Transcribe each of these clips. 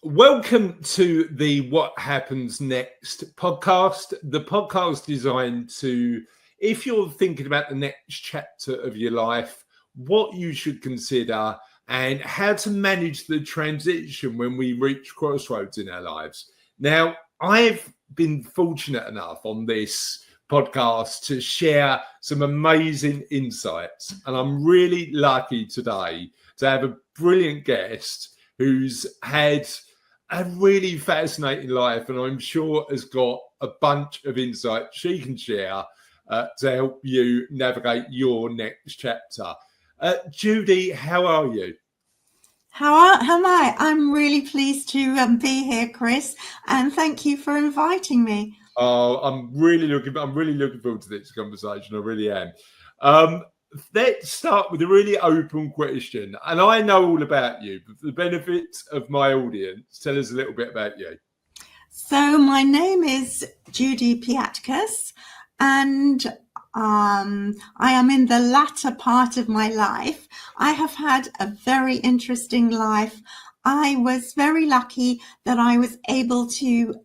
Welcome to the What Happens Next podcast. The podcast designed to, if you're thinking about the next chapter of your life, what you should consider and how to manage the transition when we reach crossroads in our lives. Now, I've been fortunate enough on this podcast to share some amazing insights, and I'm really lucky today to have a brilliant guest who's had a really fascinating life, and I'm sure has got a bunch of insight she can share to help you navigate your next chapter. Judy, how are you? How am I? I'm really pleased to be here, Chris, and thank you for inviting me. Oh, I'm really looking forward to this conversation. I really am. Let's start with a really open question. And I know all about you, but for the benefit of my audience, tell us a little bit about you. So my name is Judy Piatkus, and I am in the latter part of my life. I have had a very interesting life. I was very lucky that I was able to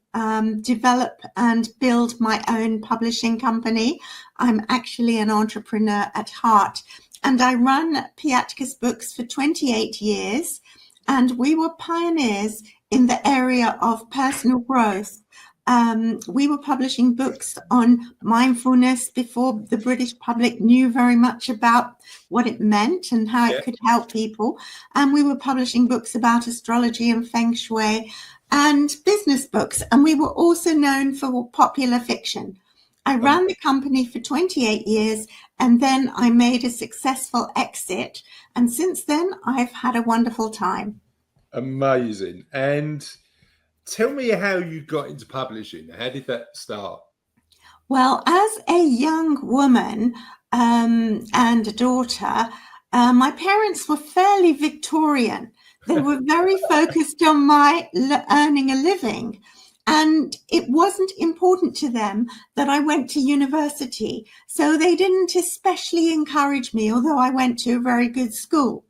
develop and build my own publishing company. I'm actually an entrepreneur at heart, and I run Piatkus Books for 28 years, and we were pioneers in the area of personal growth. We were publishing books on mindfulness before the British public knew very much about what it meant and how it could help people. And we were publishing books about astrology and feng shui and business books. And we were also known for popular fiction. I ran the company for 28 years, and then I made a successful exit. And since then, I've had a wonderful time. Amazing. And tell me how you got into publishing. How did that start? Well, as a young woman and a daughter, my parents were fairly Victorian. They were very focused on my earning a living. And it wasn't important to them that I went to university. So they didn't especially encourage me, although I went to a very good school.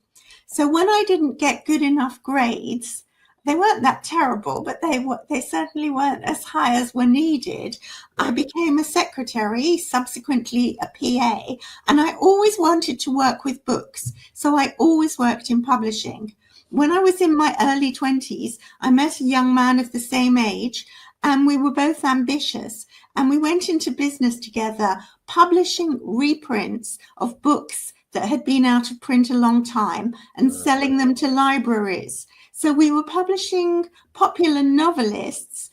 So when I didn't get good enough grades, they weren't that terrible, but they certainly weren't as high as were needed. I became a secretary, subsequently a PA, and I always wanted to work with books. So I always worked in publishing. When I was in my early 20s, I met a young man of the same age, and we were both ambitious. And we went into business together, publishing reprints of books that had been out of print a long time and selling them to libraries. So we were publishing popular novelists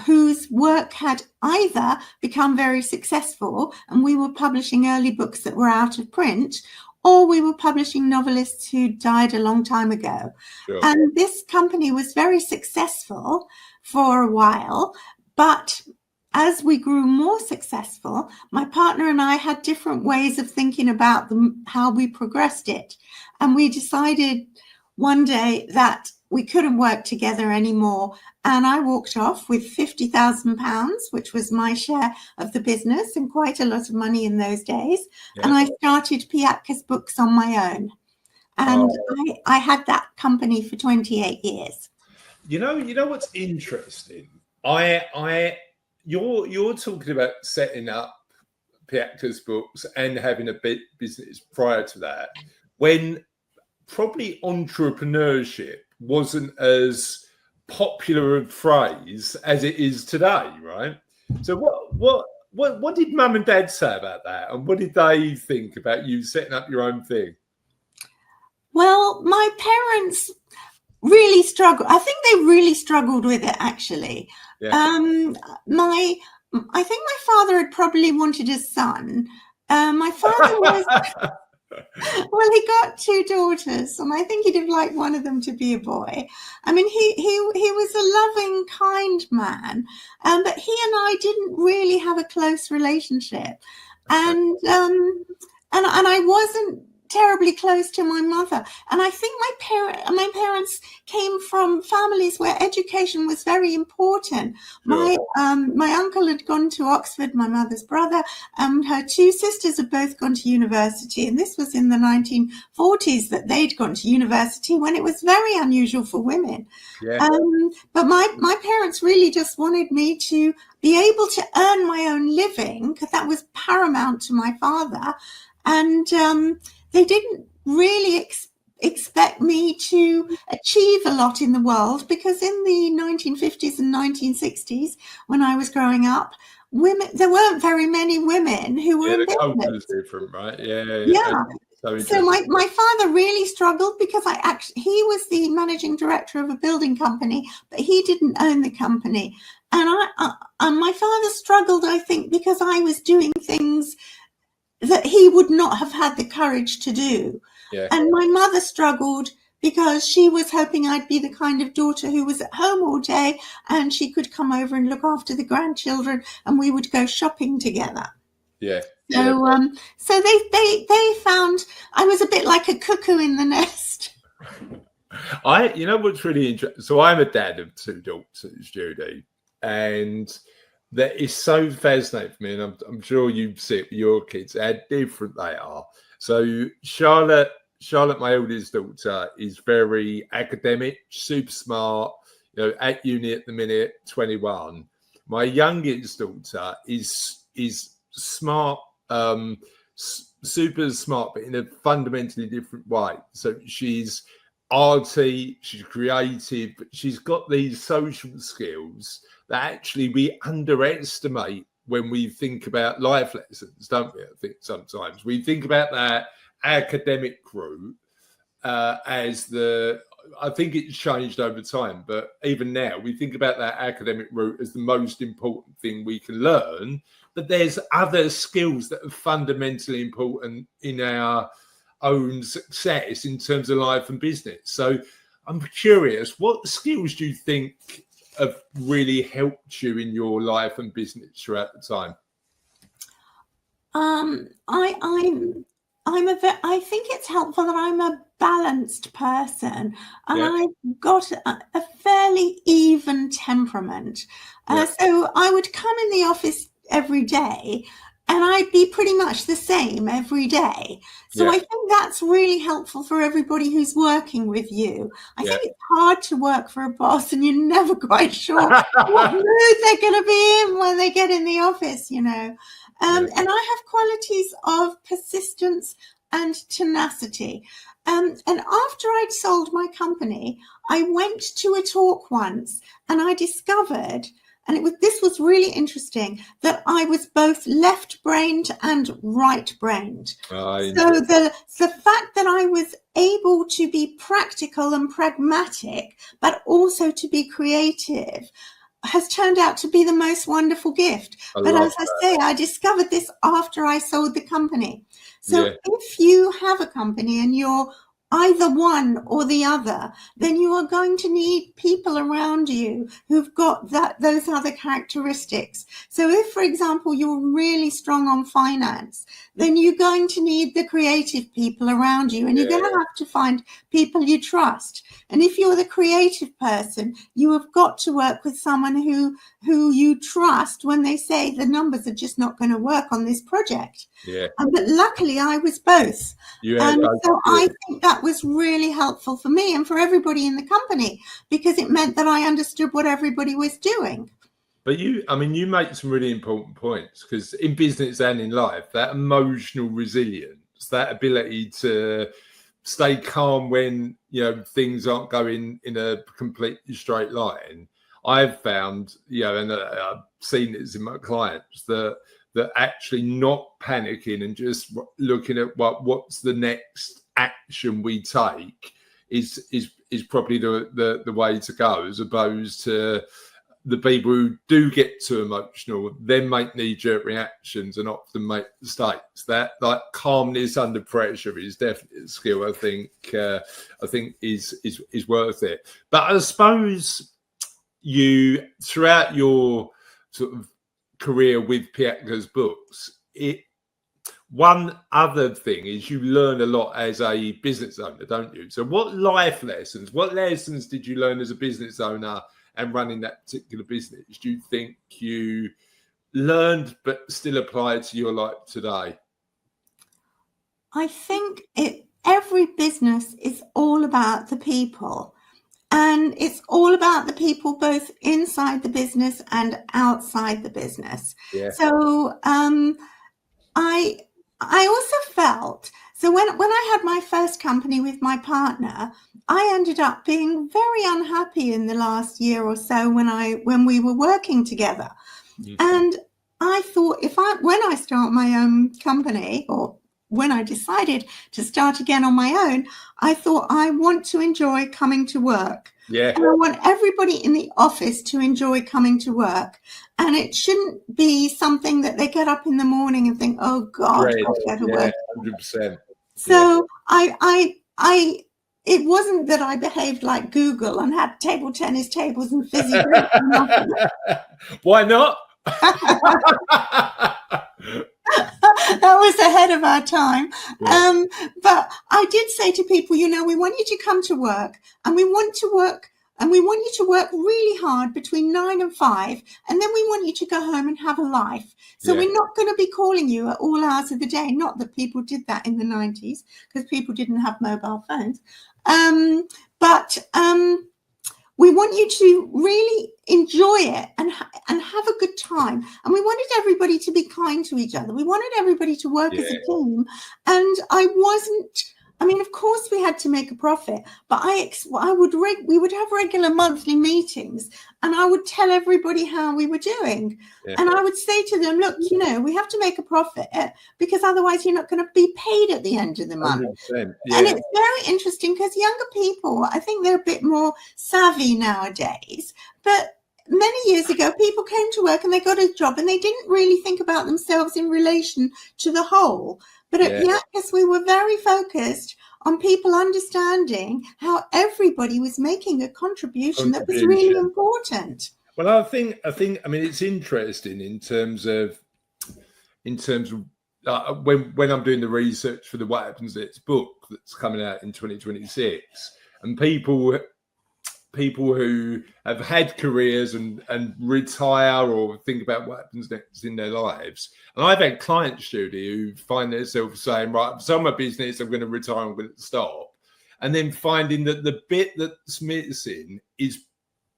whose work had either become very successful, and we were publishing early books that were out of print, or we were publishing novelists who died a long time ago. Sure. And this company was very successful for a while, but as we grew more successful, my partner and I had different ways of thinking about how we progressed it. And we decided one day that we couldn't work together anymore. And I walked off with £50,000, which was my share of the business and quite a lot of money in those days. Yeah. And I started Piatkus Books on my own. And I had that company for 28 years. You know what's interesting? You're talking about setting up Piatkus Books and having a big business prior to that, when probably entrepreneurship wasn't as popular a phrase as it is today, right? So what did mum and dad say about that, and what did they think about you setting up your own thing? Well, my parents really struggled. I think they really struggled with it, actually. Yeah. I think my father had probably wanted a son. My father was... Well, he got two daughters, and I think he'd have liked one of them to be a boy. I mean, he was a loving, kind man, but he and I didn't really have a close relationship, and I wasn't terribly close to my mother. And I think my parents came from families where education was very important. Sure. My uncle had gone to Oxford, my mother's brother, and her two sisters had both gone to university. And this was in the 1940s that they'd gone to university, when it was very unusual for women. Yeah. But my parents really just wanted me to be able to earn my own living, because that was paramount to my father. And they didn't really expect me to achieve a lot in the world, because in the 1950s and 1960s, when I was growing up, there weren't very many women who were in the business. culture is different, right? Yeah. So my father really struggled, because he was the managing director of a building company, but he didn't own the company. And my father struggled, I think, because I was doing things that he would not have had the courage to do. Yeah. And my mother struggled because she was hoping I'd be the kind of daughter who was at home all day, and she could come over and look after the grandchildren, and we would go shopping together. Yeah. So they found I was a bit like a cuckoo in the nest. You know what's really interesting? So I'm a dad of two daughters, Judy, and that is so fascinating for me. And I'm sure you see it with your kids, how different they are. So Charlotte, my oldest daughter, is very academic, super smart, at uni at the minute, 21. My youngest daughter is smart, super smart, but in a fundamentally different way. So she's arty, she's creative, but she's got these social skills that actually we underestimate when we think about life lessons, don't we? I think sometimes we think about that academic route as I think it's changed over time, but even now we think about that academic route as the most important thing we can learn. But there's other skills that are fundamentally important in our own success in terms of life and business. So I'm curious, what skills do you think have really helped you in your life and business throughout the time? I think it's helpful that I'm a balanced person, and Yeah. I've got a fairly even temperament. So I would come in the office every day, and I'd be pretty much the same every day. So I think that's really helpful for everybody who's working with you. I think it's hard to work for a boss, and you're never quite sure what mood they're going to be in when they get in the office, And I have qualities of persistence and tenacity. And after I'd sold my company, I went to a talk once, and I discovered, and this was really interesting, that I was both left-brained and right-brained. So the fact that I was able to be practical and pragmatic, but also to be creative, has turned out to be the most wonderful gift. But as I say, I discovered this after I sold the company. So if you have a company and you're either one or the other, then you are going to need people around you who've got those other characteristics. So if, for example, you're really strong on finance, then you're going to need the creative people around you, and you're going to have to find people you trust. And if you're the creative person, you have got to work with someone who you trust when they say the numbers are just not going to work on this project. But luckily I was both. So I think that was really helpful for me and for everybody in the company, because it meant that I understood what everybody was doing. But you make some really important points, because in business and in life, that emotional resilience, that ability to stay calm when things aren't going in a completely straight line, I've found, and I've seen this in my clients, that actually not panicking and just looking at what's the next action we take is probably the way to go, as opposed to the people who do get too emotional, then make knee-jerk reactions and often make mistakes. That calmness under pressure is definitely a skill I think is worth it. But I suppose you, throughout your sort of career with Piatkus books, one other thing is you learn a lot as a business owner, don't you? So what lessons did you learn as a business owner and running that particular business do you think you learned but still apply to your life today? I think every business is all about the people, and it's all about the people both inside the business and outside the business. Yeah. So I also felt, so when I had my first company with my partner, I ended up being very unhappy in the last year or so when we were working together. Mm-hmm. And I thought, when I start my own company, or when I decided to start again on my own, I thought I want to enjoy coming to work. Yeah. And I want everybody in the office to enjoy coming to work. And it shouldn't be something that they get up in the morning and think, oh God, I've got to go to work. 100%. So it wasn't that I behaved like Google and had table tennis tables and fizzy drinks. Why not? That was ahead of our time. Yeah. But I did say to people, we want you to come to work, and we want you to work really hard between 9 and 5, and then we want you to go home and have a life. So we're not going to be calling you at all hours of the day. Not that people did that in the 90s, because people didn't have mobile phones. But we want you to really enjoy it and have a good time. And we wanted everybody to be kind to each other. We wanted everybody to work as a team. And of course we had to make a profit, but we would have regular monthly meetings, and I would tell everybody how we were doing. Yeah. And I would say to them, look, we have to make a profit, because otherwise you're not going to be paid at the end of the month. Yeah. And it's very interesting because younger people, I think they're a bit more savvy nowadays, but many years ago, people came to work and they got a job and they didn't really think about themselves in relation to the whole. But at Piatkus, we were very focused on people understanding how everybody was making a contribution that was really important. Well, I think, it's interesting in terms of when I'm doing the research for the What Happens Next book that's coming out in 2026, and people who have had careers and retire or think about what happens next in their lives. And I've had clients, Judy, who find themselves saying, right, I've sold my business, I'm going to retire, I'm going to stop. And then finding that the bit that's missing is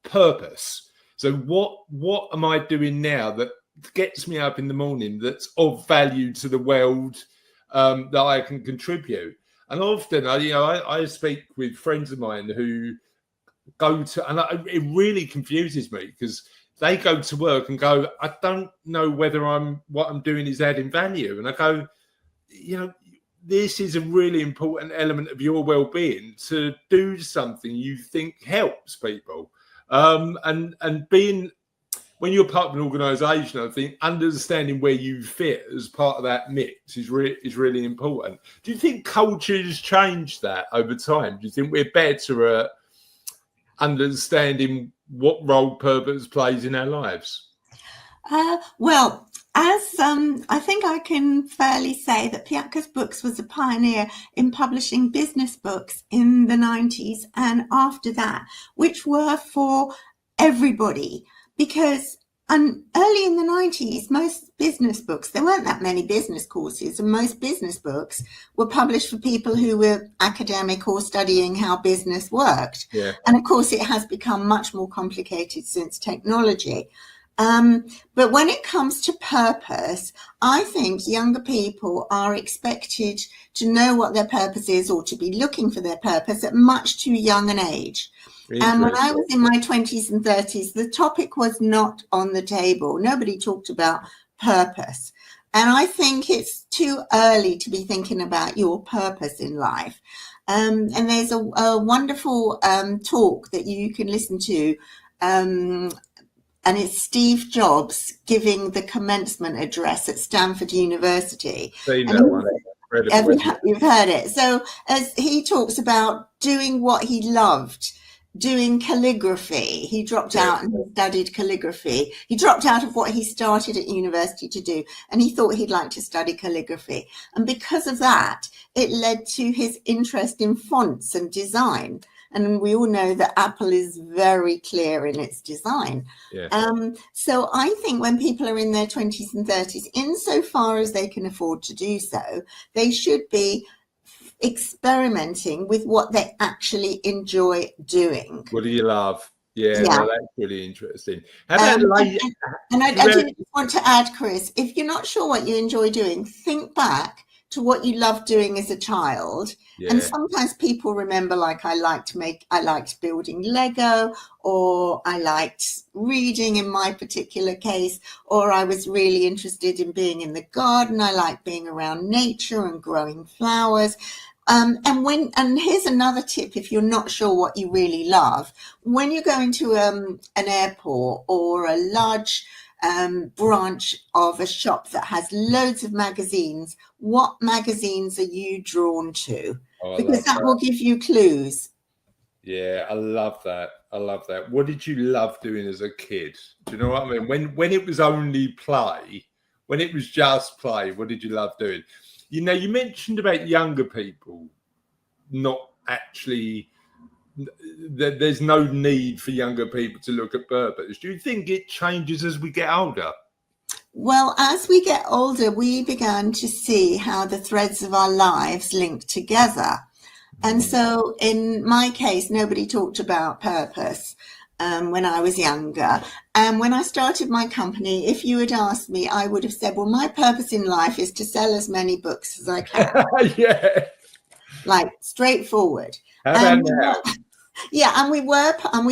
purpose. So what am I doing now that gets me up in the morning, that's of value to the world, that I can contribute? And often, I speak with friends of mine who it really confuses me, because they go to work and go, I don't know whether what I'm doing is adding value. And I go, this is a really important element of your well-being, to do something you think helps people. And being, when you're part of an organisation, I think understanding where you fit as part of that mix is really important. Do you think culture's changed that over time? Do you think we're better at understanding what role purpose plays in our lives? Well, as I think I can fairly say that Piatkus Books was a pioneer in publishing business books in the 90s and after that, which were for everybody, because early in the 90s, most business books, there weren't that many business courses, and most business books were published for people who were academic or studying how business worked. Yeah. And of course, it has become much more complicated since technology. But when it comes to purpose, I think younger people are expected to know what their purpose is, or to be looking for their purpose at much too young an age. And when I was in my 20s and 30s, the topic was not on the table. Nobody talked about purpose. And I think it's too early to be thinking about your purpose in life. And there's a wonderful talk that you can listen to, and it's Steve Jobs giving the commencement address at Stanford University. You've heard it. So as he talks about doing what he loved, doing calligraphy. He dropped out and he studied calligraphy. He dropped out of what he started at university to do, and he thought he'd like to study calligraphy. And because of that, it led to his interest in fonts and design. And we all know that Apple is very clear in its design. Yeah. So I think when people are in their 20s and 30s, insofar as they can afford to do so, they should be experimenting with what they actually enjoy doing. What do you love? Yeah. No, that's really interesting. How about and I do just want to add, Chris, if you're not sure what you enjoy doing, think back to what you loved doing as a child. Yeah. And sometimes people remember, like, I liked building Lego, or I liked reading in my particular case, or I was really interested in being in the garden. I like being around nature and growing flowers. And here's another tip, if you're not sure what you really love, when you go into an airport or a large branch of a shop that has loads of magazines, what magazines are you drawn to? Because that will give you clues. Yeah, I love that. What did you love doing as a kid? Do you know what I mean? When it was only play, when it was just play, what did you love doing? You know, you mentioned about younger people not actually, there's no need for younger people to look at purpose. Do you think it changes as we get older? Well, as we get older, we began to see how the threads of our lives link together. And so in my case, nobody talked about purpose when I was younger. And when I started my company, if you had asked me, I would have said, well, my purpose in life is to sell as many books as I can. Yeah. Like, straightforward. How about now? Yeah, and we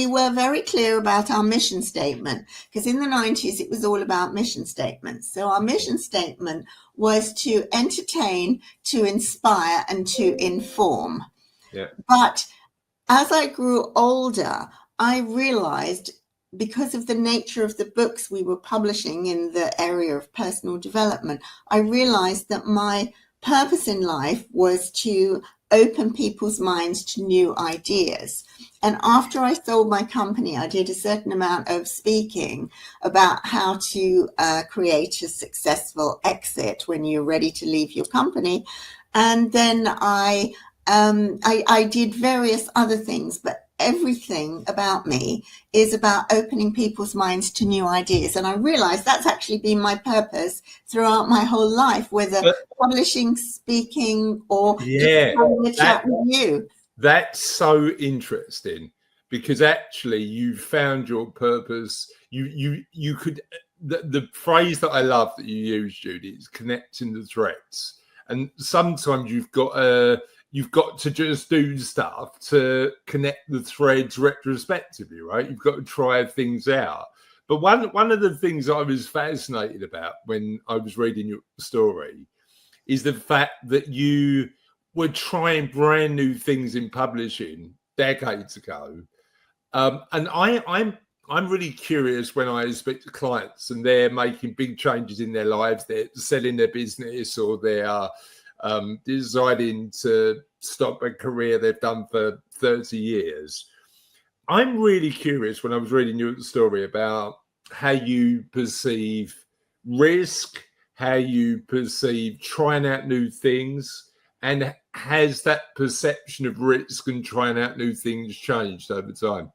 were very clear about our mission statement, because in the 90s it was all about mission statements. So our mission statement was to entertain, to inspire, and to inform. Yeah. But as I grew older, I realized, because of the nature of the books we were publishing in the area of personal development, I realized that my purpose in life was to open people's minds to new ideas. And after I sold my company, I did a certain amount of speaking about how to create a successful exit when you're ready to leave your company. And then I did various other things, but everything about me is about opening people's minds to new ideas. And I realized that's actually been my purpose throughout my whole life, whether publishing, speaking, or just having a chat with you. That's so interesting, because actually you found your purpose. You could, the phrase that I love that you use, Judy, is connecting the threads. And sometimes you've got to just do stuff to connect the threads retrospectively, right? You've got to try things out. But one of the things I was fascinated about when I was reading your story is the fact that you were trying brand new things in publishing decades ago. And I'm really curious when I speak to clients and they're making big changes in their lives, they're selling their business, or they are deciding to stop a career they've done for 30 years. I'm really curious when I was reading your story about how you perceive risk, how you perceive trying out new things, and has that perception of risk and trying out new things changed over time?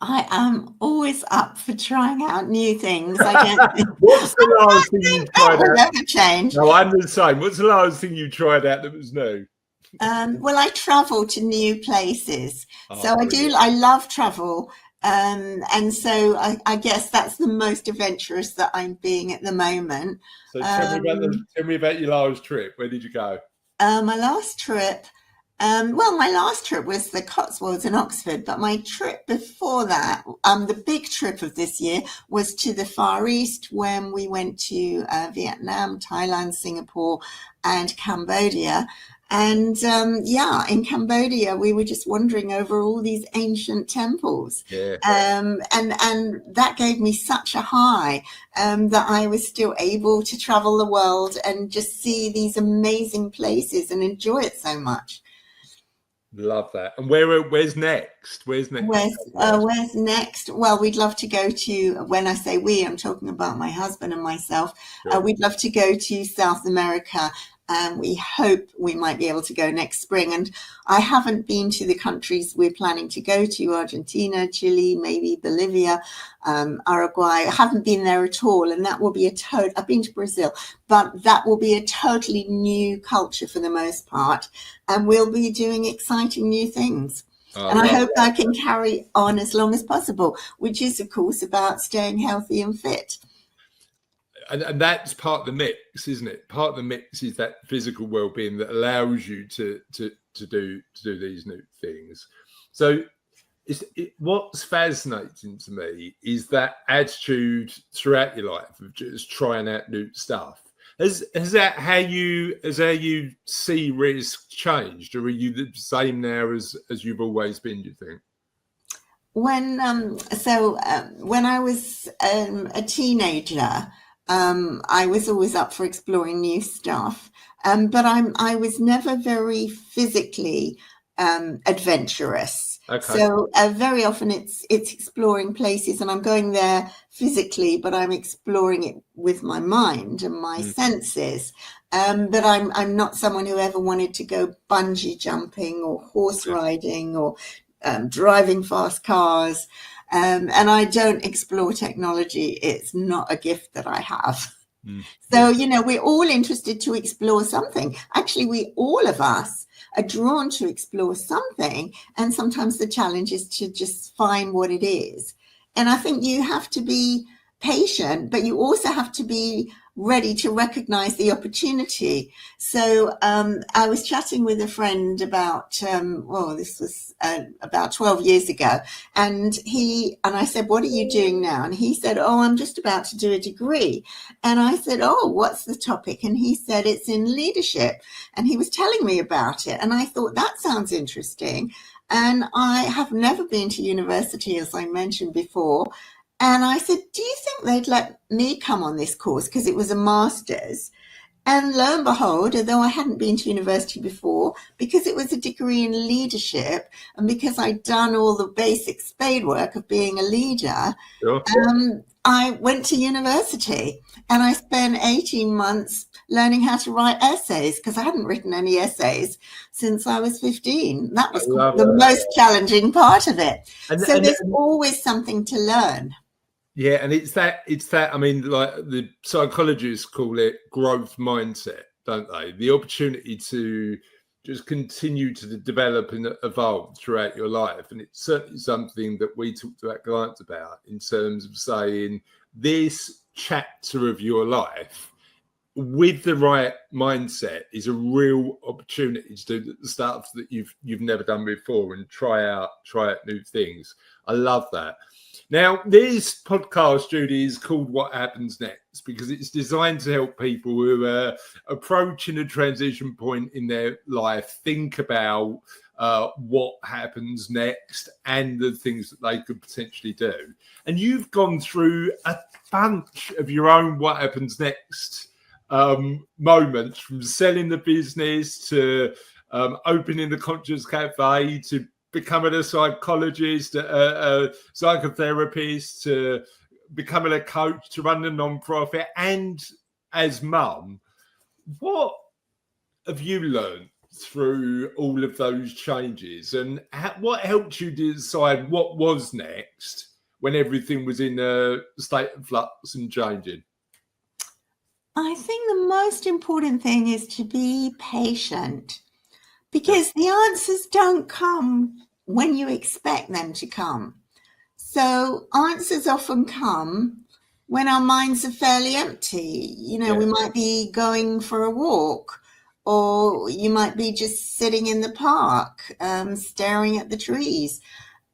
I am always up for trying out new things. I don't think What's the last thing you tried out? Never change. No, I'm the same. What's the last thing you tried out that was new? Well, I travel to new places. So brilliant. I love travel. And so I guess that's the most adventurous that I'm being at the moment. So tell me about your last trip. Where did you go? My last trip, my last trip was the Cotswolds in Oxford, but my trip before that, the big trip of this year, was to the Far East, when we went to Vietnam, Thailand, Singapore, and Cambodia. And in Cambodia, we were just wandering over all these ancient temples. Yeah. And that gave me such a high that I was still able to travel the world and just see these amazing places and enjoy it so much. Love that. And where's next? Where's next? Where's next? Well, we'd love to go to, when I say we, I'm talking about my husband and myself. Sure. We'd love to go to South America. We hope we might be able to go next spring. And I haven't been to the countries we're planning to go to, Argentina, Chile, maybe Bolivia, Uruguay. I haven't been there at all. And that will be I've been to Brazil, but that will be a totally new culture for the most part. And we'll be doing exciting new things. And I hope I can carry on as long as possible, which is, of course, about staying healthy and fit. And that's part of the mix, isn't it? Part of the mix is that physical well-being that allows you to do these new things. So what's fascinating to me is that attitude throughout your life of just trying out new stuff. Has that how you see risk changed, or are you the same now as you've always been, do you think? When I was a teenager, I was always up for exploring new stuff, but I was never very physically adventurous. Okay. So very often it's exploring places, and I'm going there physically, but I'm exploring it with my mind and my senses. But I'm not someone who ever wanted to go bungee jumping or horse riding or driving fast cars. And I don't explore technology. It's not a gift that I have. So, we're all interested to explore something. Actually, all of us are drawn to explore something. And sometimes the challenge is to just find what it is. And I think you have to be patient, but you also have to be ready to recognize the opportunity. So I was chatting with a friend about, this was about 12 years ago. And I said, what are you doing now? And he said, I'm just about to do a degree. And I said, what's the topic? And he said, it's in leadership. And he was telling me about it. And I thought, that sounds interesting. And I have never been to university, as I mentioned before. And I said, do you think they'd let me come on this course? Because it was a master's. And lo and behold, although I hadn't been to university before, because it was a degree in leadership and because I'd done all the basic spade work of being a leader, Sure. I went to university and I spent 18 months learning how to write essays, because I hadn't written any essays since I was 15. That was the most challenging part of it. So there's always something to learn. Yeah, and it's that. I mean, like the psychologists call it growth mindset, don't they? The opportunity to just continue to develop and evolve throughout your life. And it's certainly something that we talk to our clients about in terms of saying this chapter of your life with the right mindset is a real opportunity to do the stuff that you've never done before and try out new things. I love that. Now, this podcast, Judy, is called What Happens Next, because it's designed to help people who are approaching a transition point in their life think about what happens next and the things that they could potentially do. And you've gone through a bunch of your own What Happens Next moments, from selling the business to opening the Conscious Cafe to becoming a psychologist, a psychotherapist, to becoming a coach, to run a non-profit, and as mum. What have you learned through all of those changes, and what helped you decide what was next when everything was in a state of flux and changing? I think the most important thing is to be patient, because the answers don't come when you expect them to come. So answers often come when our minds are fairly empty. We might be going for a walk, or you might be just sitting in the park, staring at the trees.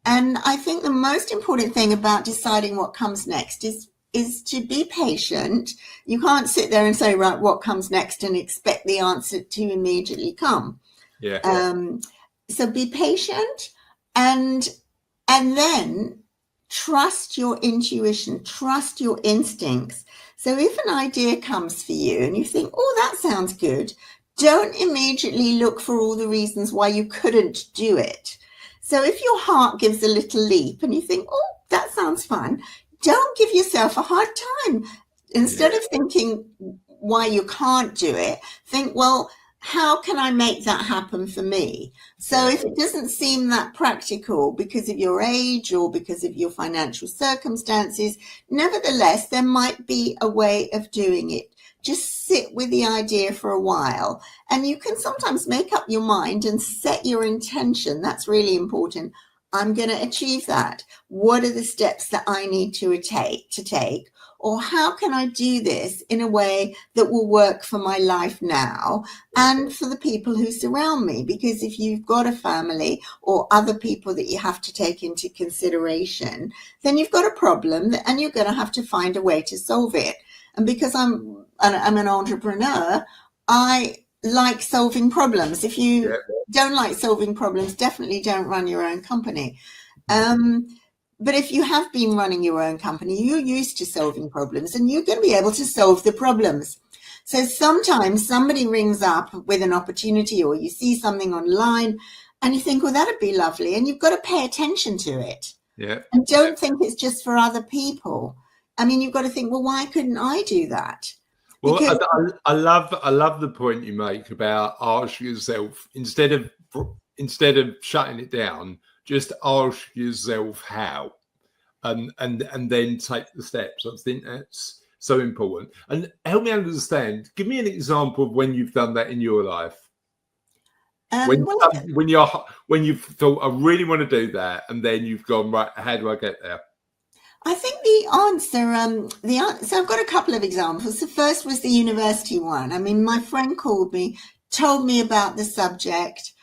And I think the most important thing about deciding what comes next is to be patient. You can't sit there and say, right, what comes next, and expect the answer to immediately come. So be patient, and then trust your intuition, trust your instincts. So if an idea comes for you and you think, that sounds good, don't immediately look for all the reasons why you couldn't do it. So if your heart gives a little leap and you think, oh, that sounds fun, don't give yourself a hard time. Instead of thinking why you can't do it, think, well, how can I make that happen for me? So if it doesn't seem that practical because of your age or because of your financial circumstances, nevertheless, there might be a way of doing it. Just sit with the idea for a while, and you can sometimes make up your mind and set your intention. That's really important. I'm going to achieve that. What are the steps that I need to take? Or how can I do this in a way that will work for my life now and for the people who surround me? Because if you've got a family or other people that you have to take into consideration, then you've got a problem and you're going to have to find a way to solve it. And because I'm an entrepreneur, I like solving problems. If you don't like solving problems, definitely don't run your own company. But if you have been running your own company, you're used to solving problems and you're going to be able to solve the problems. So sometimes somebody rings up with an opportunity, or you see something online and you think, well, that'd be lovely. And you've got to pay attention to it. And don't think it's just for other people. I mean, you've got to think, well, why couldn't I do that? Well, I love the point you make about asking yourself, instead of shutting it down, just ask yourself how, and then take the steps. I think that's so important. And help me understand. Give me an example of when you've done that in your life. When you've thought, I really want to do that, and then you've gone, right, how do I get there? I think the answer, so I've got a couple of examples. The first was the university one. I mean, my friend called me, told me about the subject.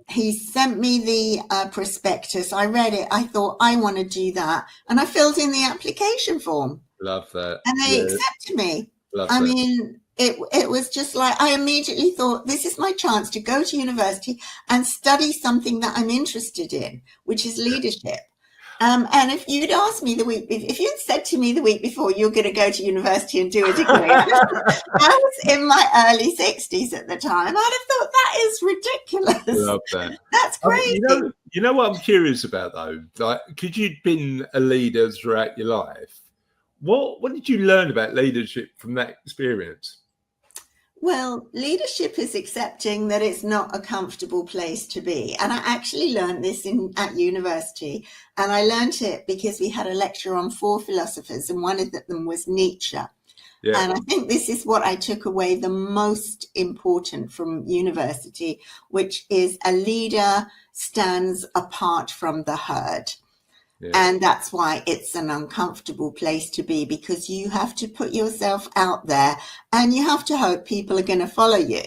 He sent me the prospectus. I read it. I thought, I want to do that. And I filled in the application form. Love that. And they accepted me. I mean, it was just like, I immediately thought, this is my chance to go to university and study something that I'm interested in, which is leadership. And if you'd asked me if you'd said to me the week before, you're going to go to university and do a degree, I was in my early 60s at the time, I'd have thought, that is ridiculous. I love that. That's crazy. You know what I'm curious about, though? Like, because you'd been a leader throughout your life, what did you learn about leadership from that experience? Well, leadership is accepting that it's not a comfortable place to be. And I actually learned this at university. And I learned it because we had a lecture on 4 philosophers, and one of them was Nietzsche. And I think this is what I took away the most important from university, which is a leader stands apart from the herd. And that's why it's an uncomfortable place to be, because you have to put yourself out there and you have to hope people are going to follow you.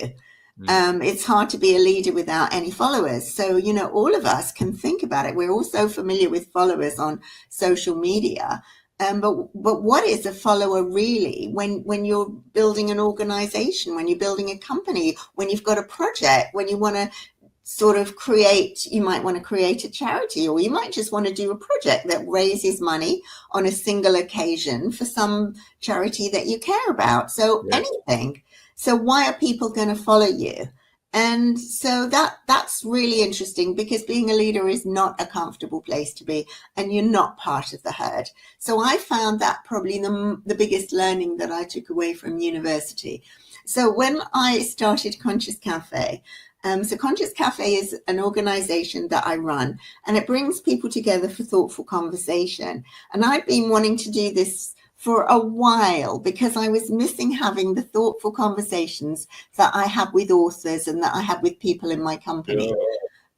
It's hard to be a leader without any followers. So, all of us can think about it. We're all so familiar with followers on social media. But what is a follower really when you're building an organization, when you're building a company, when you've got a project, when you want to you might want to create a charity, or you might just want to do a project that raises money on a single occasion for some charity that you care about. So anything. So why are people going to follow you? And so that's really interesting, because being a leader is not a comfortable place to be, and you're not part of the herd. So I found that probably the biggest learning that I took away from university. So when I started Conscious Cafe, so Conscious Cafe is an organization that I run, and it brings people together for thoughtful conversation. And I've been wanting to do this for a while because I was missing having the thoughtful conversations that I have with authors and that I have with people in my company.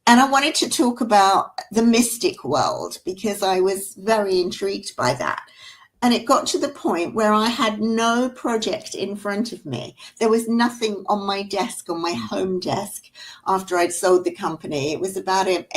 And I wanted to talk about the mystic world because I was very intrigued by that. And it got to the point where I had no project in front of me. There was nothing on my desk, on my home desk, after I'd sold the company. It was about it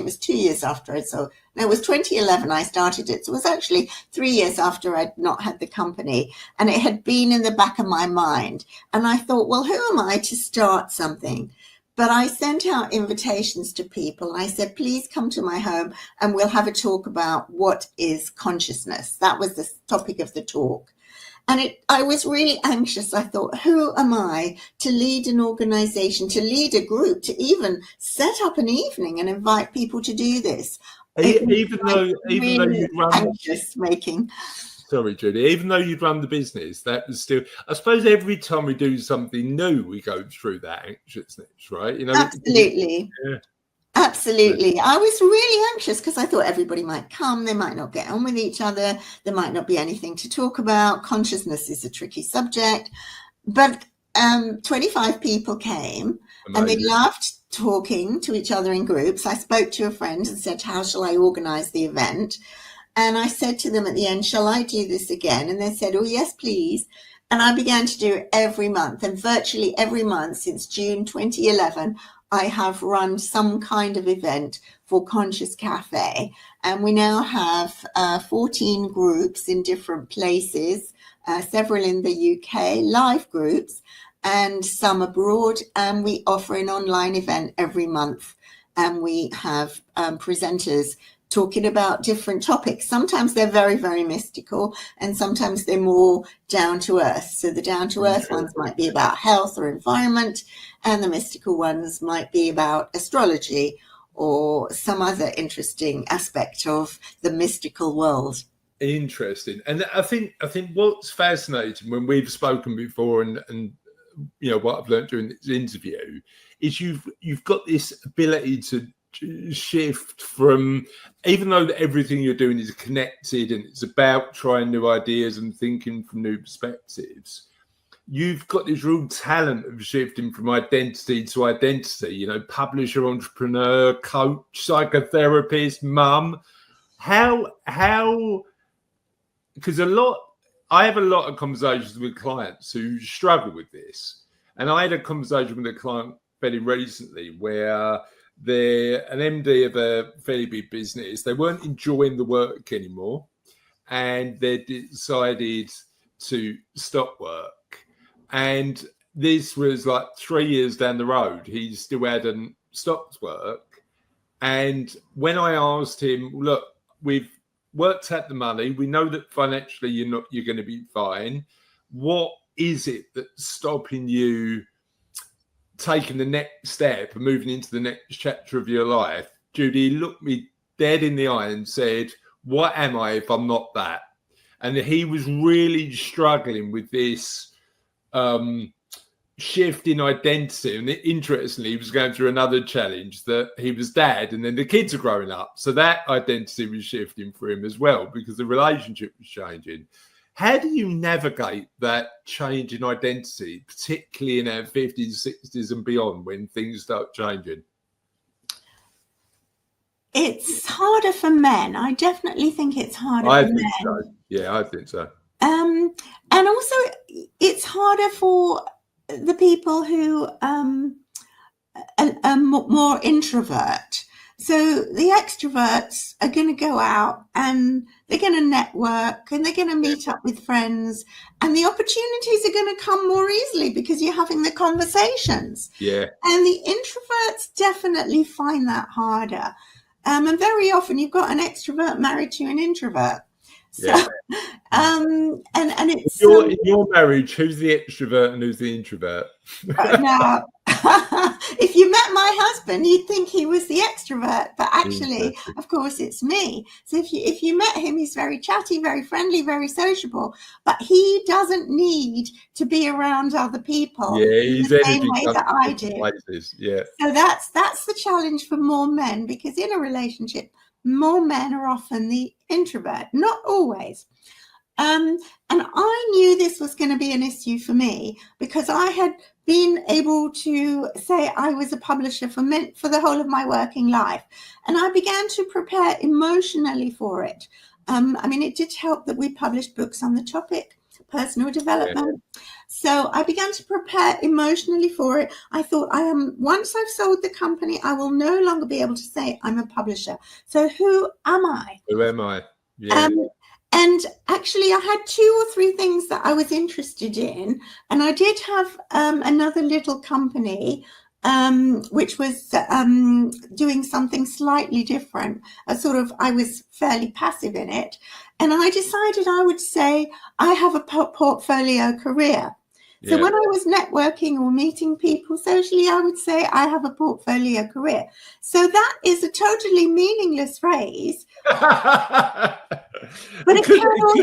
was 2 years after I'd sold. No, it was 2011 I started it. So it was actually 3 years after I'd not had the company. And it had been in the back of my mind. And I thought, well, who am I to start something? But I sent out invitations to people. I said, please come to my home and we'll have a talk about what is consciousness. That was the topic of the talk. And I was really anxious. I thought, who am I to lead an organization, to lead a group, to even set up an evening and invite people to do this? Even though you run anxious making. Sorry, Judy. Even though you'd run the business, that was still. I suppose every time we do something new, we go through that anxiousness, right? You know, absolutely. Yeah. Absolutely. I was really anxious because I thought everybody might come. They might not get on with each other. There might not be anything to talk about. Consciousness is a tricky subject. But 25 people came. Amazing. And they loved talking to each other in groups. I spoke to a friend and said, how shall I organize the event? And I said to them at the end, shall I do this again? And they said, oh, yes, please. And I began to do it every month. And virtually every month since June 2011, I have run some kind of event for Conscious Cafe. And we now have 14 groups in different places, several in the UK, live groups, and some abroad. And we offer an online event every month. And we have presenters talking about different topics. Sometimes they're very, very mystical, and sometimes they're more down to earth. So the down to earth ones might be about health or environment, and the mystical ones might be about astrology or some other interesting aspect of the mystical world. Interesting. And I think what's fascinating when we've spoken before, and you know what I've learned during this interview, is you've got this ability to shift from, even though everything you're doing is connected and it's about trying new ideas and thinking from new perspectives, you've got this real talent of shifting from identity to identity, you know, publisher, entrepreneur, coach, psychotherapist, mum. How because I have a lot of conversations with clients who struggle with this. And I had a conversation with a client fairly recently where they're an MD of a fairly big business. They weren't enjoying the work anymore, and they decided to stop work. And this was like 3 years down the road. He still hadn't stopped work. And when I asked him, look, we've worked out the money. We know that financially you're going to be fine. What is it that's stopping you taking the next step and moving into the next chapter of your life? Judy looked me dead in the eye and said, what am I if I'm not that? And he was really struggling with this shift in identity. And interestingly, he was going through another challenge, that he was dad and then the kids are growing up. So that identity was shifting for him as well, because the relationship was changing. How do you navigate that change in identity, particularly in our 50s, 60s and beyond, when things start changing? It's harder for men. I definitely think it's harder for men. So. Yeah, I think so. And also it's harder for the people who are more introvert. So the extroverts are going to go out and they're going to network and they're going to meet up with friends, and the opportunities are going to come more easily because you're having the conversations. Yeah. And the introverts definitely find that harder. And very often you've got an extrovert married to an introvert. So, yeah. And it's in your marriage, who's the extrovert and who's the introvert? Now, if you met my husband, you'd think he was the extrovert, but actually, of course, it's me. So if you met him, he's very chatty, very friendly, very sociable, but he doesn't need to be around other people. Yeah, he's the same way that I do. Places. Yeah. So that's the challenge for more men, because in a relationship, more men are often the introvert, not always. And I knew this was going to be an issue for me, because I had been able to say I was a publisher for the whole of my working life. And I began to prepare emotionally for it. I mean, it did help that we published books on the topic, personal development. Yeah. So I began to prepare emotionally for it. I thought, once I've sold the company, I will no longer be able to say I'm a publisher. So who am I? Who am I? Yeah. And actually, I had 2 or 3 things that I was interested in. And I did have another little company which was doing something slightly different. I was fairly passive in it. And I decided I would say I have a portfolio career. So when I was networking or meeting people socially, I would say I have a portfolio career. So that is a totally meaningless phrase. But it could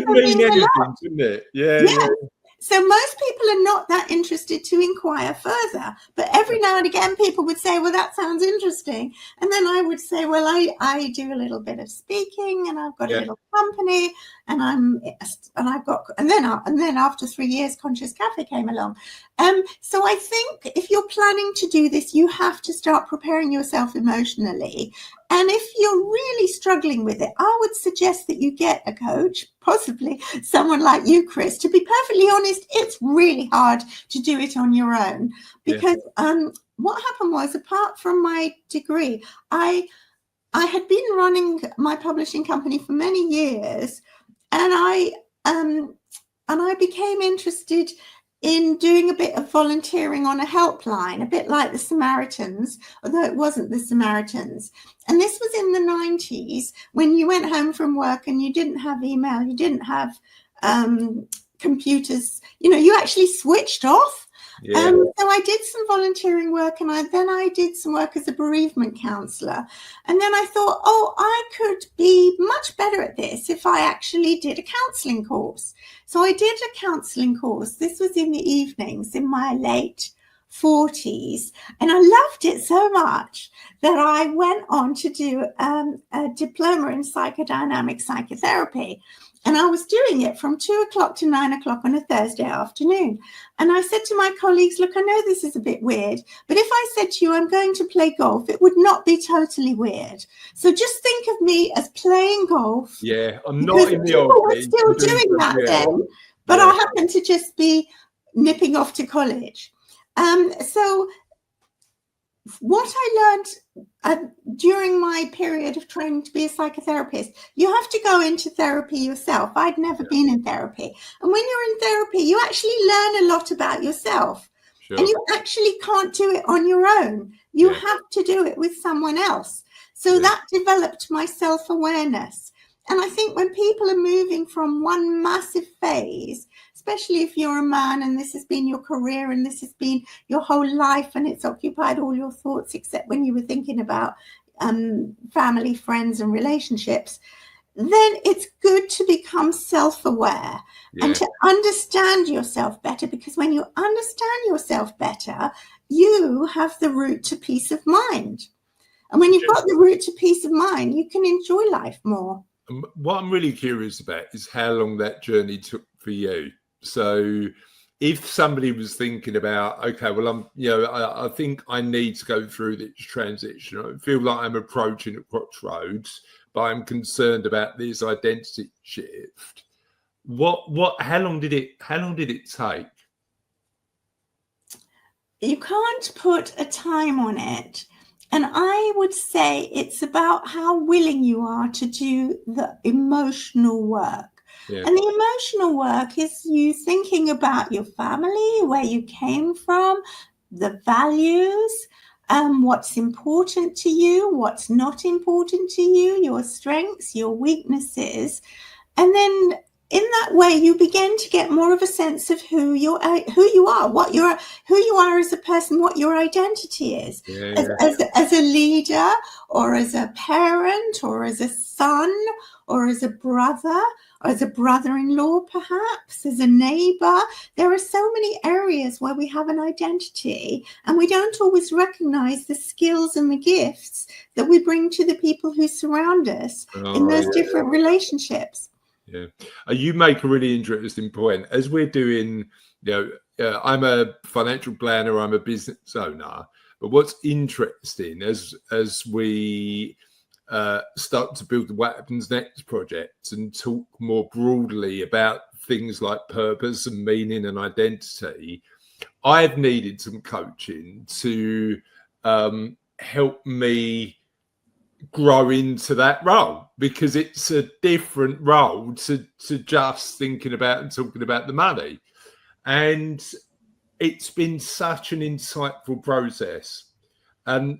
mean anything, couldn't it? Yeah. So most people are not that interested to inquire further. But every now and again, people would say, well, that sounds interesting. And then I would say, well, I do a little bit of speaking, and I've got a little company, and then after 3 years, Conscious Cafe came along. So I think if you're planning to do this, you have to start preparing yourself emotionally. And if you're really struggling with it, I would suggest that you get a coach, possibly someone like you, Chris. To be perfectly honest, it's really hard to do it on your own, because what happened was, apart from my degree, I had been running my publishing company for many years, and I became interested in doing a bit of volunteering on a helpline, a bit like the Samaritans, although it wasn't the Samaritans. And this was in the 90s, when you went home from work and you didn't have email, you didn't have computers, you actually switched off. So I did some volunteering work, and then I did some work as a bereavement counsellor. And then I thought, I could be much better at this if I actually did a counselling course. So I did a counselling course. This was in the evenings in my late 40s. And I loved it so much that I went on to do a diploma in psychodynamic psychotherapy. And I was doing it from 2 o'clock to 9 o'clock on a Thursday afternoon. And I said to my colleagues, look, I know this is a bit weird, but if I said to you, I'm going to play golf, it would not be totally weird. So just think of me as playing golf. Yeah, I'm not in the office. Still doing that then, but I happen to just be nipping off to college. So what I learned during my period of training to be a psychotherapist, you have to go into therapy yourself. I'd never been in therapy. And when you're in therapy, you actually learn a lot about yourself. Sure. And you actually can't do it on your own. You have to do it with someone else. So that developed my self-awareness. And I think when people are moving from one massive phase, especially if you're a man and this has been your career and this has been your whole life and it's occupied all your thoughts, except when you were thinking about family, friends and relationships, then it's good to become self-aware and to understand yourself better, because when you understand yourself better, you have the route to peace of mind. And when you've got the route to peace of mind, you can enjoy life more. What I'm really curious about is how long that journey took for you. So if somebody was thinking about, okay, well, I think I need to go through this transition. I feel like I'm approaching a crossroads, but I'm concerned about this identity shift. How long did it take? You can't put a time on it. And I would say it's about how willing you are to do the emotional work. Yeah. And the emotional work is you thinking about your family, where you came from, the values, what's important to you, what's not important to you, your strengths, your weaknesses. And then in that way, you begin to get more of a sense of who you are, who you are as a person, what your identity is, as a leader, or as a parent, or as a son, or as a brother, or as a brother-in-law, perhaps, as a neighbor. There are so many areas where we have an identity, and we don't always recognize the skills and the gifts that we bring to the people who surround us in those different relationships. Yeah, you make a really interesting point. As we're doing, I'm a financial planner, I'm a business owner, but what's interesting as we start to build the What Happens Next project and talk more broadly about things like purpose and meaning and identity, I've needed some coaching to help me grow into that role, because it's a different role to just thinking about and talking about the money. And it's been such an insightful process. and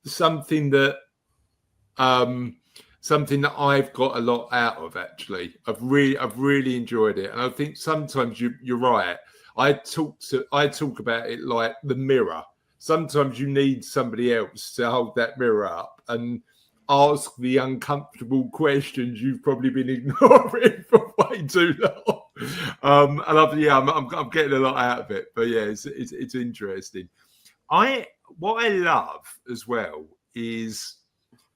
something that I've got a lot out of. Actually, I've really enjoyed it, and I think sometimes you're right. I talk about it like the mirror. Sometimes you need somebody else to hold that mirror up and ask the uncomfortable questions you've probably been ignoring for way too long. And I'm getting a lot out of it. But yeah, it's interesting. What I love as well is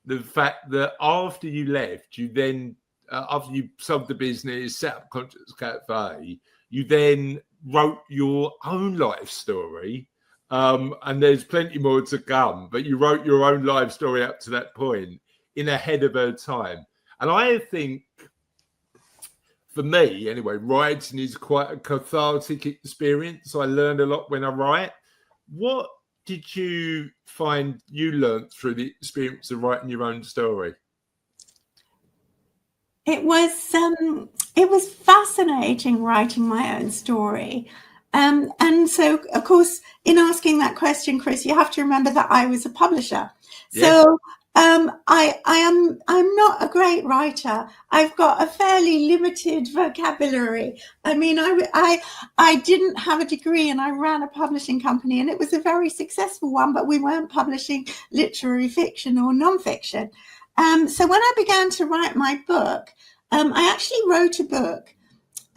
the fact that after you left, you then after you sold the business, set up Conscious Cafe, you then wrote your own life story. And there's plenty more to come, but you wrote your own life story up to that point in ahead of her time. And I think, for me anyway, writing is quite a cathartic experience. I learned a lot when I write. What did you find you learned through the experience of writing your own story? It was fascinating writing my own story. And so, of course, in asking that question, Chris, you have to remember that I was a publisher. Yeah. So I'm not a great writer. I've got a fairly limited vocabulary. I mean, I didn't have a degree, and I ran a publishing company, and it was a very successful one, but we weren't publishing literary fiction or nonfiction. So when I began to write my book, I actually wrote a book.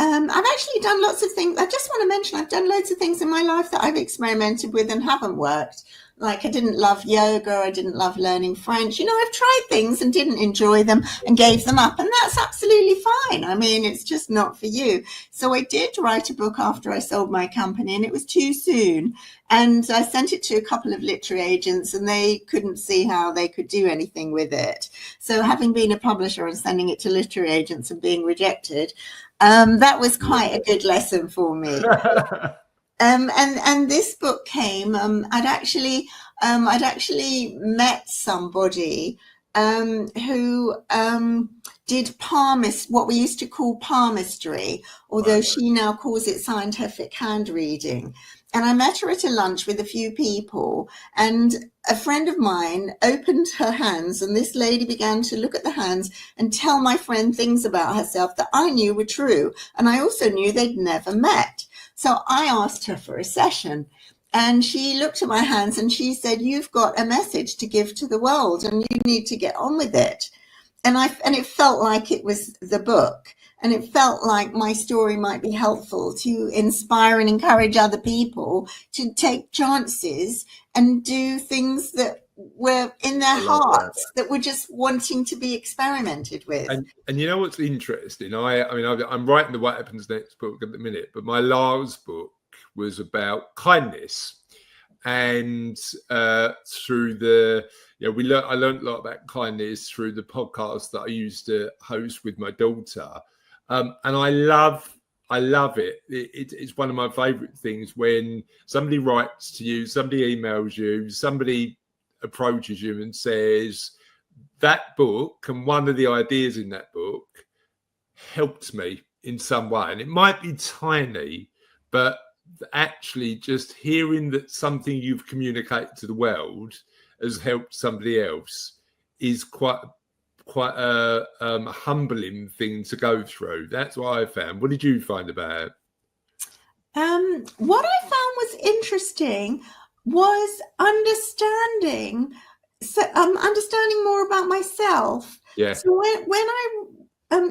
I've actually done lots of things. I just want to mention I've done loads of things in my life that I've experimented with and haven't worked. Like I didn't love yoga. I didn't love learning French. You know, I've tried things and didn't enjoy them and gave them up. And that's absolutely fine. I mean, it's just not for you. So I did write a book after I sold my company, and it was too soon. And I sent it to a couple of literary agents, and they couldn't see how they could do anything with it. So having been a publisher and sending it to literary agents and being rejected, that was quite a good lesson for me. And this book came. I'd actually met somebody who did what we used to call palmistry, although she now calls it scientific hand reading. And I met her at a lunch with a few people, and a friend of mine opened her hands, and this lady began to look at the hands and tell my friend things about herself that I knew were true. And I also knew they'd never met. So I asked her for a session, and she looked at my hands and she said, "You've got a message to give to the world, and you need to get on with it." And it felt like it was the book. And it felt like my story might be helpful to inspire and encourage other people to take chances and do things that were in their hearts, that were just wanting to be experimented with. And you know what's interesting? I'm writing the What Happens Next book at the minute, but my last book was about kindness. And through I learned a lot about kindness through the podcast that I used to host with my daughter. And I love it. It's one of my favorite things when somebody writes to you, somebody emails you, somebody approaches you and says, that book and one of the ideas in that book helped me in some way. And it might be tiny, but actually just hearing that something you've communicated to the world has helped somebody else is quite a humbling thing to go through. That's what I found. What did you find about it? What I found was interesting was understanding more about myself. Yeah. So when I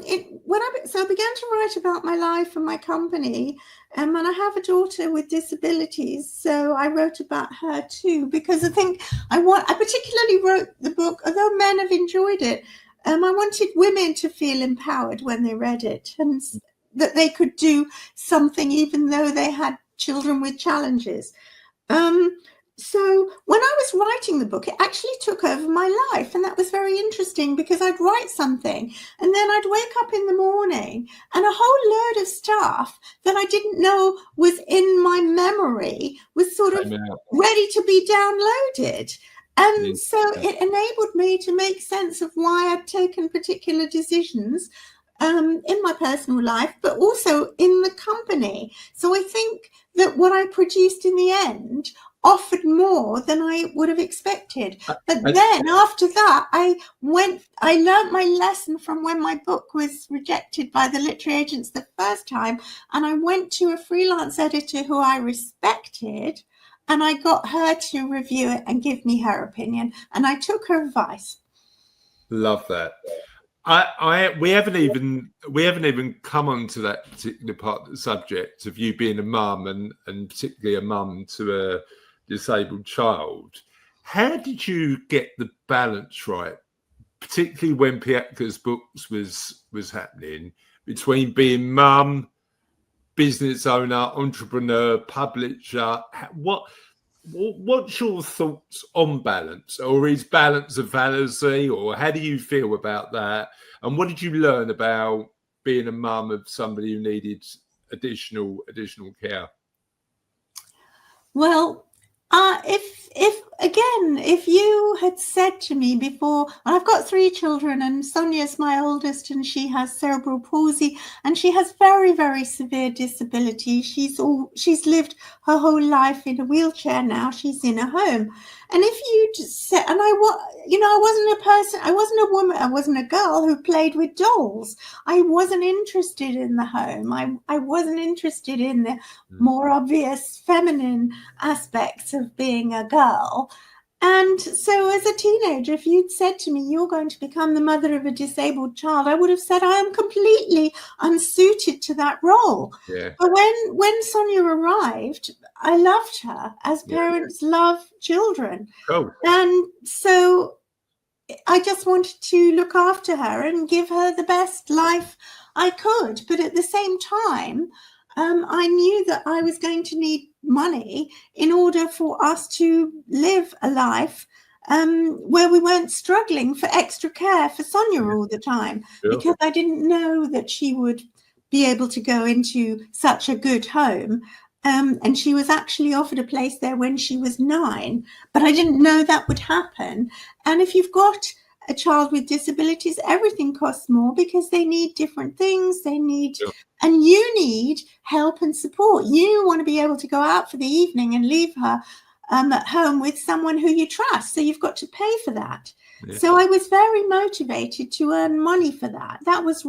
began to write about my life and my company, and I have a daughter with disabilities, so I wrote about her too, because I think I particularly wrote the book, although men have enjoyed it. I wanted women to feel empowered when they read it, and that they could do something even though they had children with challenges. So when I was writing the book, it actually took over my life. And that was very interesting, because I'd write something and then I'd wake up in the morning and a whole load of stuff that I didn't know was in my memory was sort of ready to be downloaded. And so it enabled me to make sense of why I'd taken particular decisions in my personal life, but also in the company. So I think that what I produced in the end offered more than I would have expected. But I- then after that, I learned my lesson from when my book was rejected by the literary agents the first time. And I went to a freelance editor who I respected, and I got her to review it and give me her opinion. And I took her advice. Love that. We haven't even come on to that particular part of the subject of you being a mum and particularly a mum to a disabled child. How did you get the balance right, particularly when Piatkus Books was happening, between being mum, business owner, entrepreneur, publisher? What's your thoughts on balance, or is balance a fallacy, or how do you feel about that? And what did you learn about being a mum of somebody who needed additional care? Well, if you had said to me before, I've got 3 children, and Sonia's my oldest, and she has cerebral palsy, and she has very, very severe disability. She's lived her whole life in a wheelchair. Now she's in a home. And if you just said, and I wasn't a woman, I wasn't a girl who played with dolls. I wasn't interested in the home. I wasn't interested in the more obvious feminine aspects of being a girl. And so as a teenager, if you'd said to me, you're going to become the mother of a disabled child, I would have said, I am completely unsuited to that role. Yeah. But when Sonia arrived, I loved her, as parents love children. Oh. And so I just wanted to look after her and give her the best life I could. But at the same time, I knew that I was going to need money in order for us to live a life where we weren't struggling for extra care for Sonia all the time, because I didn't know that she would be able to go into such a good home. And she was actually offered a place there when she was 9, but I didn't know that would happen. And if you've got a child with disabilities, everything costs more because they need different things. They need, and you need help and support. You want to be able to go out for the evening and leave her at home with someone who you trust. So you've got to pay for that. Yeah. So I was very motivated to earn money for that. That was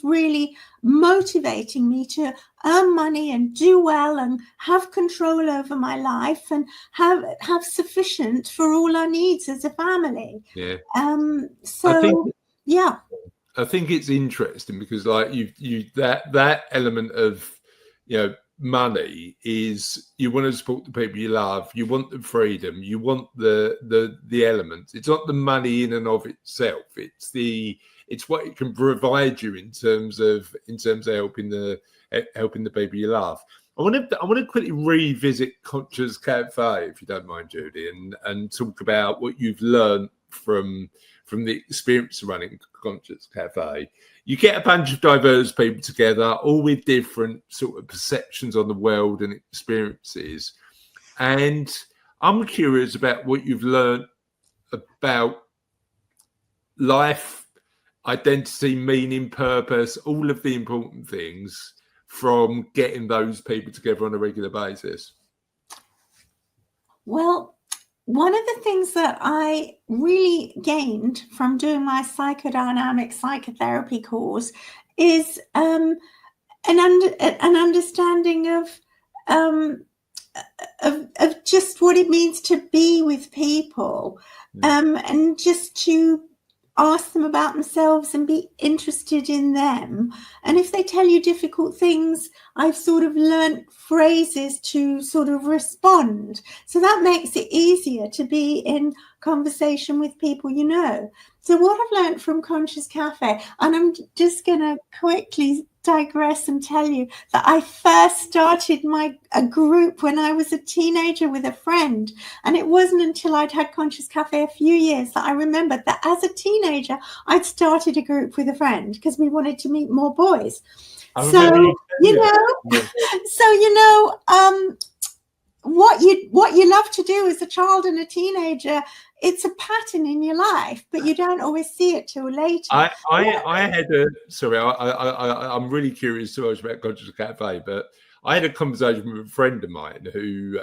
really motivating me to earn money and do well and have control over my life and have sufficient for all our needs as a family. Yeah. I think it's interesting because like you that element of, you know, money is, you want to support the people you love, you want the freedom, you want the elements. It's not the money in and of itself, it's what it can provide you in terms of helping the people you love. I want to quickly revisit Conscious Cafe, if you don't mind, Judy, and talk about what you've learned from the experience of running Conscious Cafe. You get a bunch of diverse people together, all with different sort of perceptions on the world and experiences. And I'm curious about what you've learned about life, identity, meaning, purpose, all of the important things from getting those people together on a regular basis. Well, one of the things that I really gained from doing my psychodynamic psychotherapy course is an understanding of just what it means to be with people, and just to ask them about themselves and be interested in them. And if they tell you difficult things, I've sort of learned phrases to sort of respond. So that makes it easier to be in conversation with people you know. So what I've learned from Conscious Cafe, and I'm just going to quickly digress and tell you that I first started a group when I was a teenager with a friend, and it wasn't until I'd had Conscious Cafe a few years that I remembered that as a teenager I'd started a group with a friend because we wanted to meet more boys. What you love to do as a child and a teenager, it's a pattern in your life, but you don't always see it till later. I'm really curious so much about Conscious Cafe, but I had a conversation with a friend of mine who,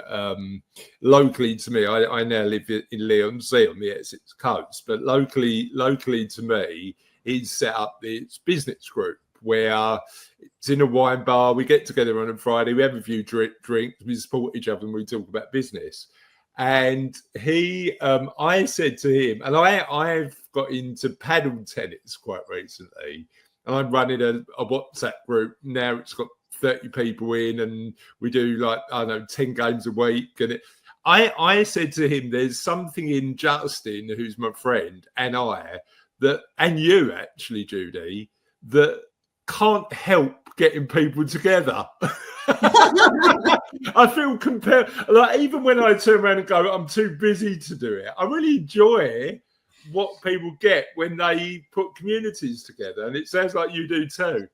locally to me, I now live in Leigh-on-Sea on the Essex coast, but locally to me, he's set up this business group where it's in a wine bar. We get together on a Friday, we have a few drinks, we support each other, and we talk about business. And I said to him, and I've got into paddle tennis quite recently, and I'm running a WhatsApp group now. It's got 30 people in, and we do 10 games a week. And I said to him, there's something in Justin, who's my friend, and and you actually, Judy, that can't help getting people together. I feel compelled, even when I turn around and go, I'm too busy to do it, I really enjoy what people get when they put communities together, and it sounds like you do too.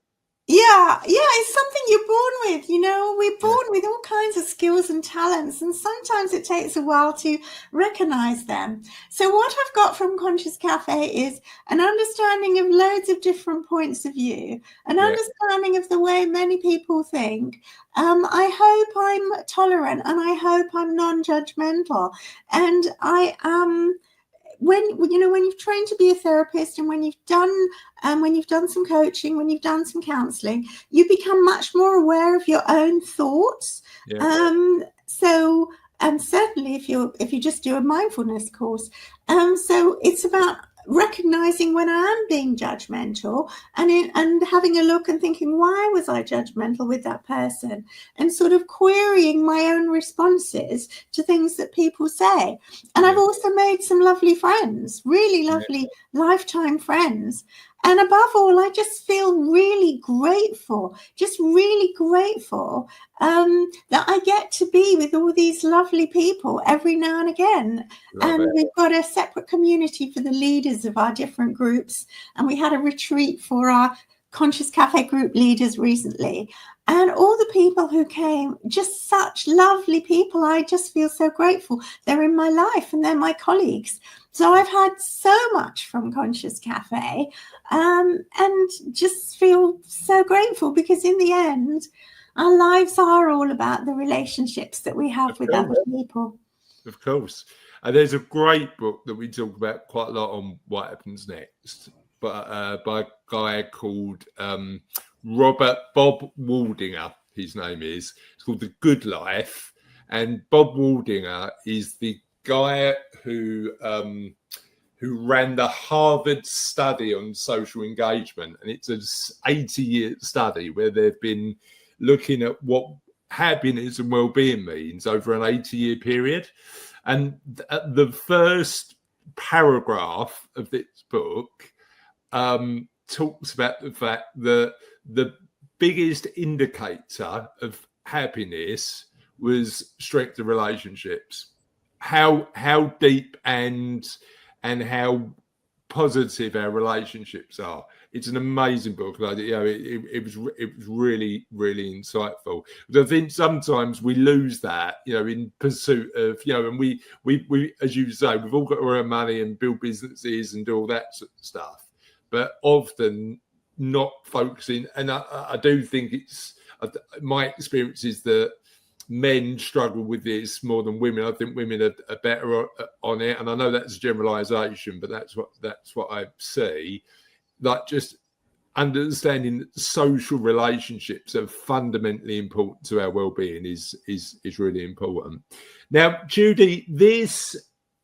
Yeah, it's something you're born with. We're born with all kinds of skills and talents, and sometimes it takes a while to recognize them. So what I've got from Conscious Cafe is an understanding of loads of different points of view, an understanding of the way many people think. I hope I'm tolerant, and I hope I'm non-judgmental, and I am. When you've trained to be a therapist, and when you've done some coaching, when you've done some counseling, you become much more aware of your own thoughts. So certainly if you just do a mindfulness course, so it's about recognizing when I am being judgmental, and having a look and thinking, why was I judgmental with that person, and sort of querying my own responses to things that people say. And I've also made some lovely friends, really lovely lifetime friends. And above all, I just feel really grateful, that I get to be with all these lovely people every now and again. We've got a separate community for the leaders of our different groups. And we had a retreat for our Conscious Cafe group leaders recently. And all the people who came, just such lovely people. I just feel so grateful. They're in my life, and they're my colleagues. So I've had so much from Conscious Cafe, and just feel so grateful, because in the end, our lives are all about the relationships that we have with other people. Of course. And there's a great book that we talk about quite a lot on What Happens Next, but by a guy called Bob Waldinger, his name is. It's called The Good Life. And Bob Waldinger is the guy who ran the Harvard study on social engagement. And it's an 80-year study where they've been looking at what happiness and well-being means over an 80-year period. And the first paragraph of this book talks about the fact that the biggest indicator of happiness was strength of relationships. How deep and how positive our relationships are. It's an amazing book. It was really, really insightful. But I think sometimes we lose that, in pursuit of, and we as you say, we've all got to earn money and build businesses and do all that sort of stuff, but often not focusing. And I do think my experience is that men struggle with this more than women. I think women are better on it, and I know that's a generalization, but that's what I see. Like, just understanding that social relationships are fundamentally important to our well-being is really important. Now, Judy, this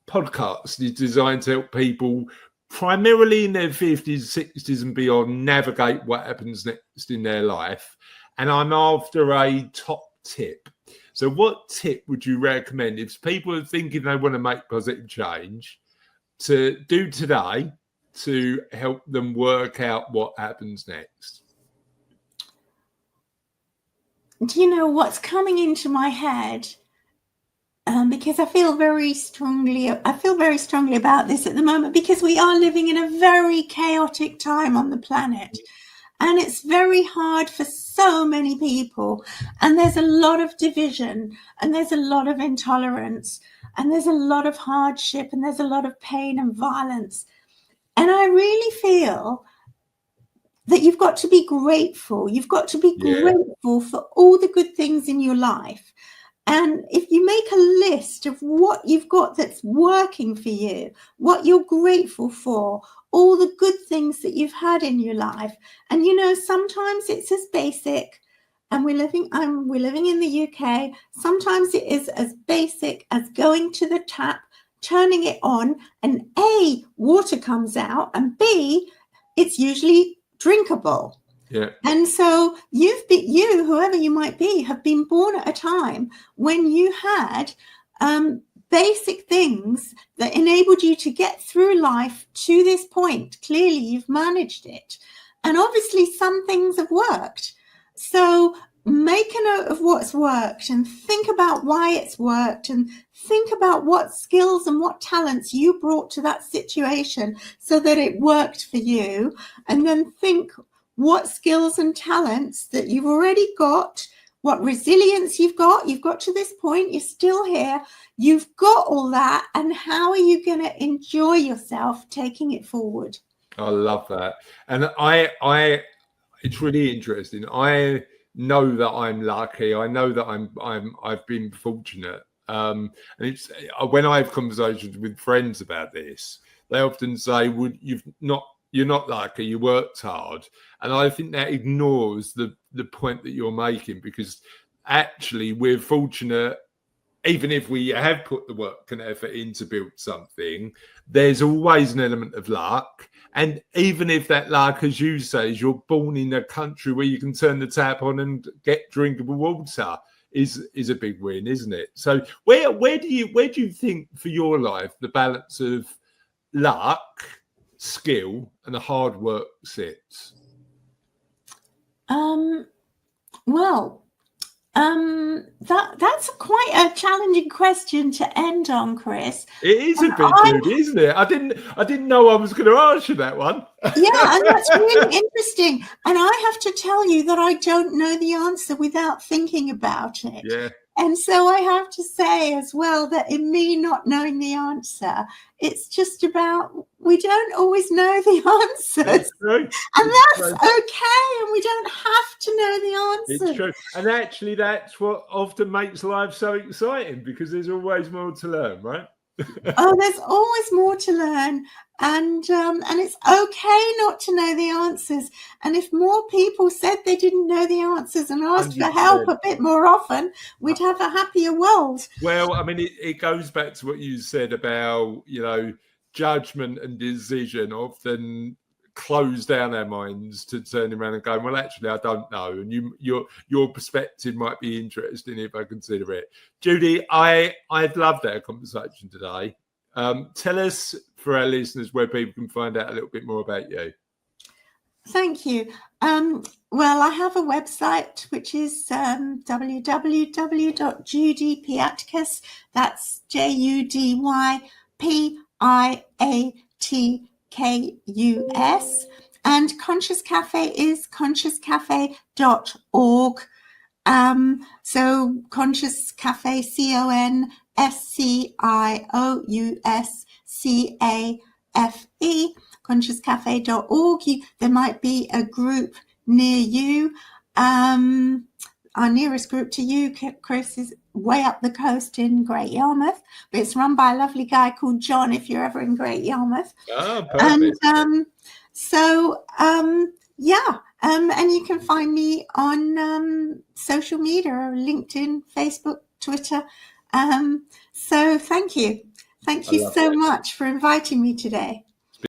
podcast is designed to help people primarily in their 50s, 60s and beyond navigate what happens next in their life. And I'm after a top tip. So what tip would you recommend if people are thinking they want to make positive change to do today to help them work out what happens next? Do you know what's coming into my head? Because I feel very strongly about this at the moment, because we are living in a very chaotic time on the planet. And it's very hard for so many people. And there's a lot of division, and there's a lot of intolerance, and there's a lot of hardship, and there's a lot of pain and violence. And I really feel that you've got to be grateful. You've got to be grateful for all the good things in your life. And if you make a list of what you've got that's working for you, what you're grateful for, all the good things that you've had in your life, and sometimes it's as basic, and we're living in the UK. Sometimes it is as basic as going to the tap, turning it on, and A, water comes out, and B, it's usually drinkable. Yeah. And so whoever you might be, have been born at a time when you had basic things that enabled you to get through life to this point. Clearly, you've managed it. And obviously, some things have worked. So make a note of what's worked and think about why it's worked, and think about what skills and what talents you brought to that situation so that it worked for you. And then think what skills and talents that you've already got, what resilience you've got to this point, you're still here, you've got all that, and how are you going to enjoy yourself taking it forward? I love that. And it's really interesting. I know that I'm lucky. I know that I've been fortunate. And it's when I have conversations with friends about this, they often say, you're not lucky, you worked hard. And I think that ignores the point that you're making, because actually we're fortunate. Even if we have put the work and effort in to build something, there's always an element of luck. And even if that luck, as you say, is you're born in a country where you can turn the tap on and get drinkable water, is a big win, isn't it? So where do you think for your life the balance of luck, skill, and the hard work sits? That's quite a challenging question to end on, Chris. It is a bit, Judy, isn't it? I didn't know I was going to ask you that one. Yeah, and that's really interesting. And I have to tell you that I don't know the answer without thinking about it. Yeah. And so I have to say as well that in me not knowing the answer, it's just about, we don't always know the answers. That's true. And that's okay. And we don't have to know the answers. It's true. And actually, that's what often makes life so exciting, because there's always more to learn, right? Oh, there's always more to learn. And it's okay not to know the answers. And if more people said they didn't know the answers and asked 100%. For help a bit more often, we'd have a happier world. Well, I mean, it goes back to what you said about, judgment and decision often close down our minds to turning around and going, well, actually, I don't know. And your perspective might be interesting if I consider it. Judy, I've loved our conversation today. Tell us, for our listeners, where people can find out a little bit more about you. Thank you. Well, I have a website, which is www.judypiatkus. That's JUDYPIATKUS. And Conscious Cafe is consciouscafe.org. So Conscious Cafe, CONSCIOUSCAFE, consciouscafe.org. There might be a group near you. Our nearest group to you, Chris, is way up the coast in Great Yarmouth, but it's run by a lovely guy called John, if you're ever in Great Yarmouth. Oh, perfect. And and you can find me on social media, LinkedIn, Facebook, Twitter. So thank you. Thank you so much for inviting me today.